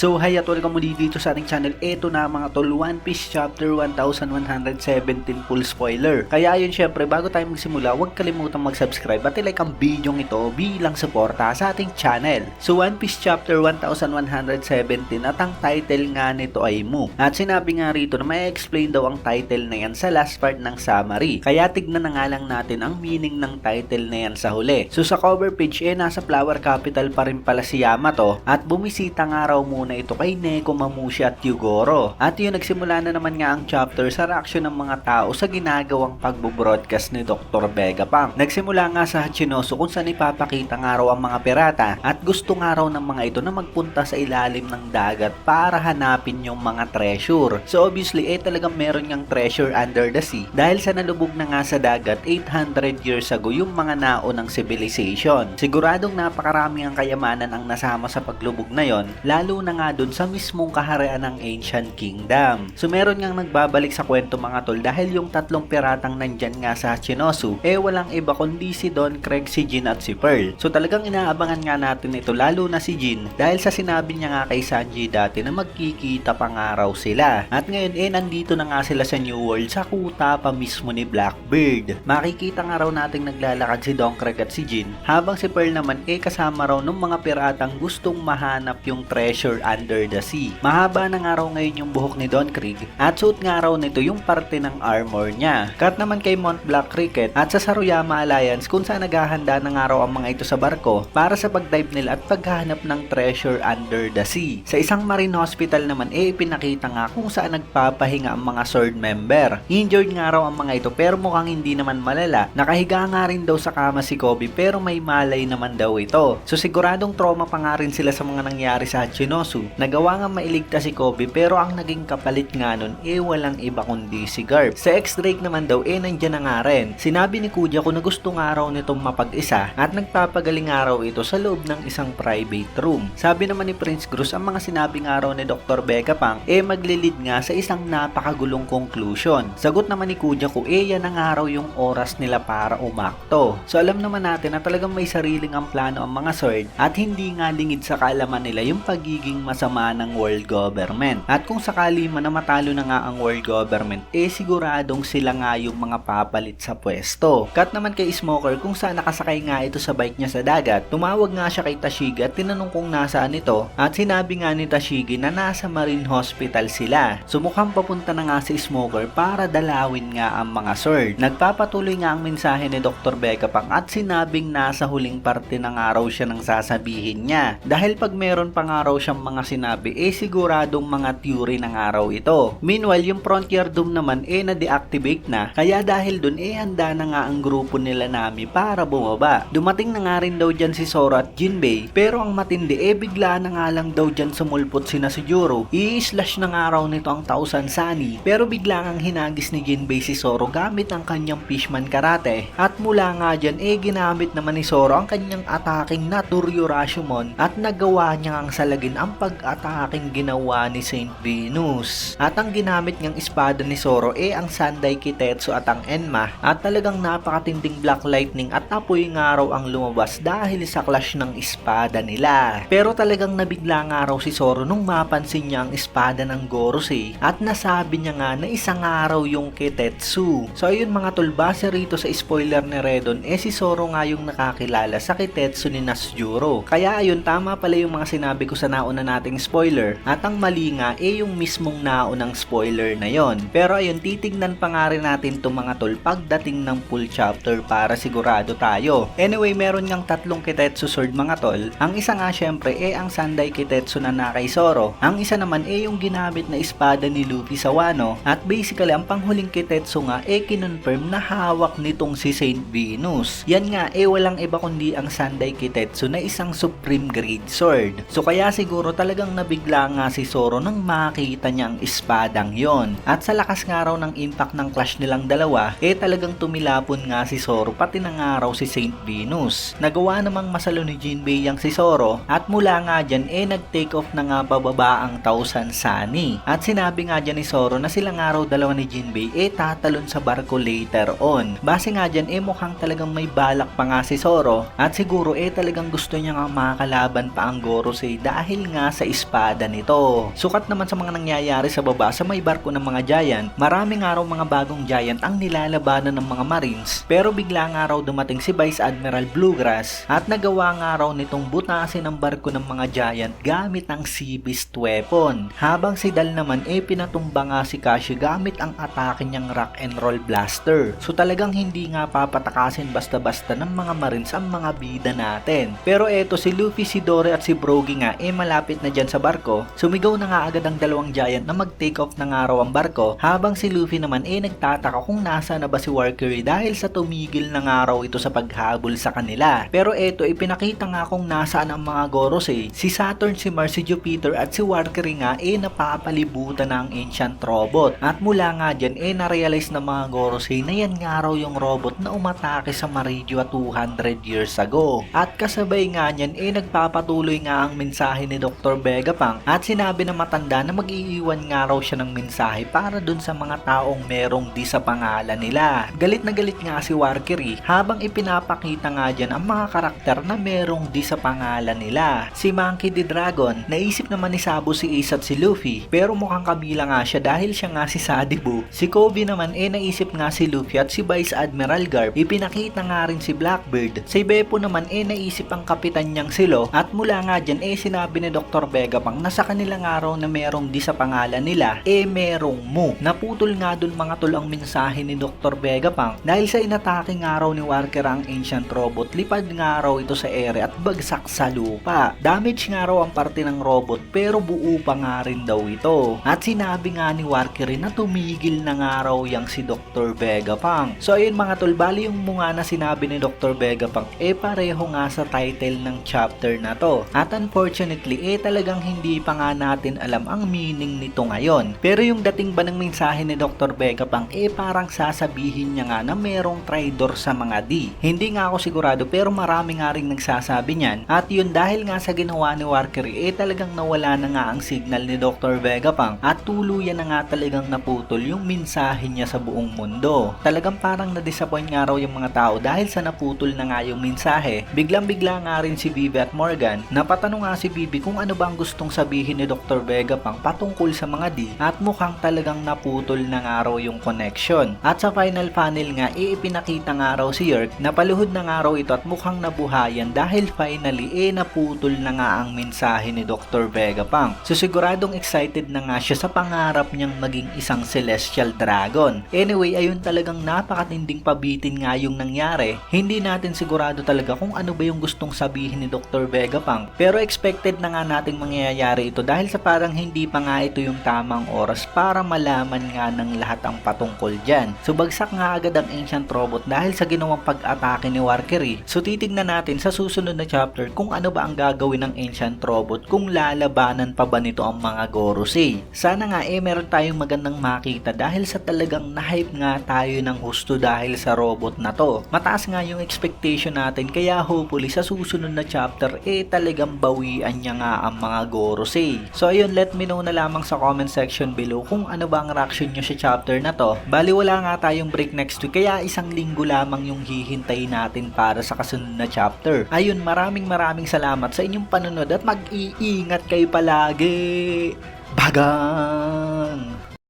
So hi at welcome muli dito sa ating channel. Ito na mga tol, One Piece Chapter 1117 full spoiler. Kaya yun syempre, bago tayo magsimula, huwag kalimutang mag-subscribe at i-like ang video ito bilang suporta sa ating channel. So One Piece Chapter 1117 at ang title nga nito ay Mu. At sinabi nga rito na may explain daw ang title na yan sa last part ng summary. Kaya tignan na nga lang natin ang meaning ng title na yan sa huli. So sa cover page nasa Flower Capital pa rin pala si Yamato at bumisita nga raw muna ito kay Neko, Mamushi at Yugoro. At yun, nagsimula na naman nga ang chapter sa reaksyon ng mga tao sa ginagawang pagbo-broadcast ni Dr. Vegapunk. Nagsimula nga sa Hachinosu kung saan ipapakita nga raw ang mga pirata at gusto nga raw ng mga ito na magpunta sa ilalim ng dagat para hanapin yung mga treasure. So obviously talagang meron ngang treasure under the sea dahil sa nalubog na nga sa dagat 800 years ago yung mga naunang civilization. Siguradong napakarami ang kayamanan ang nasama sa paglubog na yon, lalo na nga dun sa mismong kaharian ng Ancient Kingdom. So meron ngang nagbabalik sa kwento mga tol dahil yung tatlong piratang nandyan nga sa Hachinosu walang iba kundi si Don Craig, si Jin at si Pearl. So talagang inaabangan nga natin ito, lalo na si Jin dahil sa sinabi niya nga kay Sanji dati na magkikita pa nga raw sila. At ngayon nandito na nga sila sa New World sa kuta pa mismo ni Blackbeard. Makikita nga raw nating naglalakad si Don Craig at si Jin habang si Pearl naman kasama raw ng mga piratang gustong mahanap yung treasure under the sea. Mahaba na nga raw ngayon yung buhok ni Don Krieg at suot nga raw nito yung parte ng armor niya. Cut naman kay Mont Black Cricket at sa Saruyama Alliance kung saan naghahanda na nga raw ang mga ito sa barko para sa pagdive nila at paghahanap ng treasure under the sea. Sa isang marine hospital naman ipinakita nga kung saan nagpapahinga ang mga sword member. Injured nga raw ang mga ito pero mukhang hindi naman malala. Nakahiga nga rin daw sa kama si Kobe pero may malay naman daw ito. So siguradong trauma pa nga rin sila sa mga nangyari sa Hachinosu. Nagawa nga mailigtas si Kobe pero ang naging kapalit nga nun walang iba kundi si Garp. Sa X-Drake naman daw nandyan na nga rin. Sinabi ni Kuja ko na gusto nga raw nitong mapag-isa at nagpapagaling nga raw ito sa loob ng isang private room. Sabi naman ni Prince Cruz ang mga sinabi nga raw ni Dr. Vegapunk maglilid nga sa isang napakagulong conclusion. Sagot naman ni Kuja ko yan na nga raw yung oras nila para umakto. So alam naman natin na talagang may sariling ang plano ang mga sword at hindi nga lingid sa kaalaman nila yung pagiging masama ng world government. At kung sakali man na matalo na nga ang world government siguradong sila nga yung mga papalit sa pwesto. Cut naman kay Smoker kung saan nakasakay nga ito sa bike niya sa dagat. Tumawag nga siya kay Tashigi at tinanong kung nasaan ito at sinabi nga ni Tashigi na nasa marine hospital sila. Sumukhang papunta na nga si Smoker para dalawin nga ang mga sword. Nagpapatuloy nga ang mensahe ni Dr. Vegapunk at sinabing nasa huling parte ng araw siya nang sasabihin niya. Dahil pag meron pa nga raw siyang mga sinabi siguradong mga theory ng araw ito. Meanwhile yung Frontier Dome naman na-deactivate na kaya dahil dun handa na nga ang grupo nila Nami para bumaba. Dumating na nga rin daw dyan si Zoro at Jinbei pero ang matindi bigla na nga lang daw dyan sumulpot sina si Juro. I-slash na nga raw nito ang Thousand Sunny pero bigla ngang hinagis ni Jinbei si Zoro gamit ang kanyang Fishman Karate at mula nga dyan ginamit naman ni Zoro ang kanyang attacking na Turyo Rashomon at nagawa niya ang salagin ang pag-attacking ginawa ni Saint Venus. At ang ginamit niyang espada ni Zoro ang Sandai Kitetsu at ang Enma at talagang napakatinding Black Lightning at apoy nga raw ang lumabas dahil sa clash ng espada nila. Pero talagang nabigla nga raw si Zoro nung mapansin niya ang espada ng Gorosei at nasabi niya nga na isang araw yung Kitetsu. So ayun mga tol, base rito sa spoiler ni Redon si Zoro nga yung nakakilala sa Kitetsu ni Nasjuro. Kaya ayun, tama pala yung mga sinabi ko sa nauna nating spoiler at ang mali nga yung mismong naunang spoiler na yon. Pero ayun, titignan pa nga rin natin itong mga tol pagdating ng full chapter para sigurado tayo. Anyway, meron ngang tatlong Kitetsu sword mga tol. Ang isa nga syempre ang Sandai Kitetsu na kay Zoro. Ang isa naman yung ginamit na espada ni Luffy sa Wano at basically ang panghuling Kitetsu nga kinonfirm na hawak nitong si Saint Venus. Yan nga walang iba kundi ang Sandai Kitetsu na isang supreme grade sword. So kaya siguro talagang nabigla nga si Zoro nang makita niya ang espadang yon. At sa lakas nga raw ng impact ng clash nilang dalawa talagang tumilapon nga si Zoro pati na nga raw si Saint Venus. Nagawa namang masalo ni Jinbei yang si Zoro at mula nga dyan nag-take off na nga pababa ang Thousand Sunny. At sinabi nga dyan ni Zoro na sila nga raw dalawa ni Jinbei tatalon sa barko later on. Base nga dyan mukhang talagang may balak pa nga si Zoro at siguro talagang gusto niya nga makakalaban pa ang Gorosei dahil nga mula sa espada nito. Sukat naman sa mga nangyayari sa baba sa may barko ng mga giant, maraming araw mga bagong giant ang nilalabanan ng mga marines, pero bigla nga raw dumating si Vice Admiral Bluegrass at nagawa nga raw nitong butasin ang barko ng mga giant gamit ang sea beast weapon. Habang si Dal naman pinatumba nga si Kashi gamit ang atake niyang rock and roll blaster. So talagang hindi nga papatakasin basta-basta ng mga marines ang mga bida natin. Pero eto si Luffy, si Dory at si Brogy nga malapit na dyan sa barko. Sumigaw na nga agad ang dalawang giant na mag-take off na nga raw ang barko, habang si Luffy naman nagtataka kung nasa na ba si Valkyrie dahil sa tumigil na nga raw ito sa paghabol sa kanila. Pero eto ipinakita nga kung nasaan ang mga Gorosei. Si Saturn, si Mars, si Jupiter at si Valkyrie nga napapalibutan na ang ancient robot. At mula nga dyan na-realize ng mga Gorosei na yan nga raw yung robot na umatake sa Maridia 200 years ago. At kasabay nga niyan nagpapatuloy nga ang mensahe ni Dr. Vegapunk at sinabi na matanda na mag-iiwan nga raw siya ng mensahe para dun sa mga taong merong di sa pangalan nila. Galit na galit nga si Valkyrie habang ipinapakita nga dyan ang mga karakter na merong di sa pangalan nila. Si Monkey D. Dragon, naisip naman ni Sabo si Ace at si Luffy, pero mukhang kabila nga siya dahil siya nga si Sadibu. Si Kobe naman naisip nga si Luffy at si Vice Admiral Garp, ipinakita nga rin si Blackbeard. Si Beppo naman naisip ang kapitan niyang si Lo, at mula nga dyan sinabi ni Dr. Vegapunk na sa kanilang araw na merong di sa pangalan nila merong Mu. Naputol nga dun mga tol ang mensahe ni Dr. Vegapunk dahil sa inatake nga raw ni Walker ang ancient robot, lipad nga raw ito sa ere at bagsak sa lupa. Damage nga raw ang parte ng robot pero buo pa nga rin daw ito. At sinabi nga ni Valkyrie na tumigil na nga raw yang si Dr. Vegapunk. So ayun mga tol, bali yung mga na sinabi ni Dr. Vegapunk pareho nga sa title ng chapter na to. At unfortunately talagang hindi pa nga natin alam ang meaning nito ngayon. Pero yung dating ba ng mensahe ni Dr. Vegapunk parang sasabihin niya nga na merong traitor sa mga D. Hindi nga ako sigurado pero marami nga rin nagsasabi niyan. At yun dahil nga sa ginawa ni Valkyrie talagang nawala na nga ang signal ni Dr. Vegapunk at tuluyan na nga talagang naputol yung mensahe niya sa buong mundo. Talagang parang na-disappoint nga raw yung mga tao dahil sa naputol na nga yung mensahe. Biglang-bigla nga rin si Bibi at Morgan. Napatanong nga si Bibi kung ano bang gustong sabihin ni Dr. Vegapunk patungkol sa mga D at mukhang talagang naputol na nga raw yung connection. At sa final panel nga ipinakita nga raw si Yerk na paluhod na nga raw ito at mukhang nabuhayan dahil finally naputol na nga ang mensahe ni Dr. Vegapunk. So siguradong excited na nga siya sa pangarap niyang maging isang celestial dragon. Anyway, ayun talagang napakatinding pabitin nga yung nangyari. Hindi natin sigurado talaga kung ano ba yung gustong sabihin ni Dr. Vegapunk. Pero expected na nga nating mangyayari ito dahil sa parang hindi pa nga ito yung tamang oras para malaman nga ng lahat ang patungkol dyan. So bagsak nga agad ang ancient robot dahil sa ginawang pag-atake ni Valkyrie. So titignan natin sa susunod na chapter kung ano ba ang gagawin ng ancient robot, kung lalabanan pa ba nito ang mga Gorosei. Sana nga meron tayong magandang makita dahil sa talagang na-hype nga tayo ng husto dahil sa robot na to. Mataas nga yung expectation natin kaya hopefully sa susunod na chapter talagang bawian niya nga ang mga Gorosei. So ayun, let me know na lamang sa comment section below kung ano ba ang reaction nyo sa chapter na to. Bali wala nga tayong break next week kaya isang linggo lamang yung hihintayin natin para sa kasunod na chapter. Ayun, maraming salamat sa inyong panonood at mag-iingat kayo palagi. Bagan!